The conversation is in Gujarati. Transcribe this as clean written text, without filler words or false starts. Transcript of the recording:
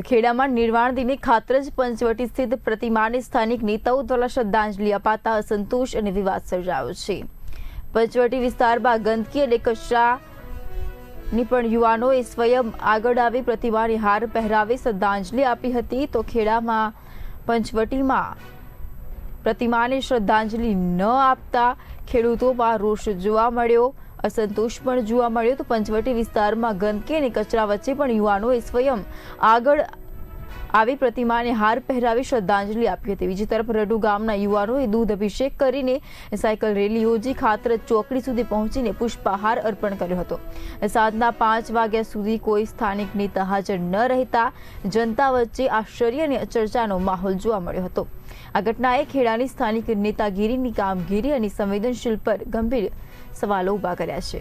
ખેડામાં નિર્વાણ દિને ખાતરજ પંચવટી સ્થિત પ્રતિમાને સ્થાનિક નેતાઓ દ્વારા શ્રદ્ધાંજલિ અપાતા અસંતોષ અને વિવાદ સર્જાયો છે। પંચવટી વિસ્તારમાં ગંદકી અને કચરાની પણ યુવાનોએ સ્વયં આગળ આવી પ્રતિમાને હાર પહેરાવી શ્રદ્ધાંજલિ આપી હતી, તો ખેડામાં પંચવટીમાં પ્રતિમાને શ્રદ્ધાંજલિ ન આપતા ખેડૂતોમાં રોષ જોવા મળ્યો, असंतोष પણ જોવા મળ્યો। તો પંચવટી વિસ્તારમાં ગંદકી અને કચરા વચ્ચે પણ યુવાનોએ સ્વયં આગળ આવી પ્રતિમાને હાર પહેરાવી શ્રદ્ધાંજલિ આપી હતી। બીજી તરફ રડુ ગામના યુવાનોએ દૂધ અભિષેક કરીને સાયકલ રેલી યોજી ખાતરજ ચોકડી સુધી પહોંચીને પુષ્પહાર અર્પણ કર્યો હતો। સાંજના 5 વાગ્યા સુધી કોઈ સ્થાનિક નેતા હાજર ન રહેતા જનતા વચ્ચે આશ્ચર્ય અને ચર્ચાનો માહોલ જોવા મળ્યો હતો। આ ઘટનાએ ખેડાની સ્થાનિક નેતાગીરીની કામગીરી અને સંવેદનશીલ પર ગંભીર સવાલો ઉભા કર્યા છે।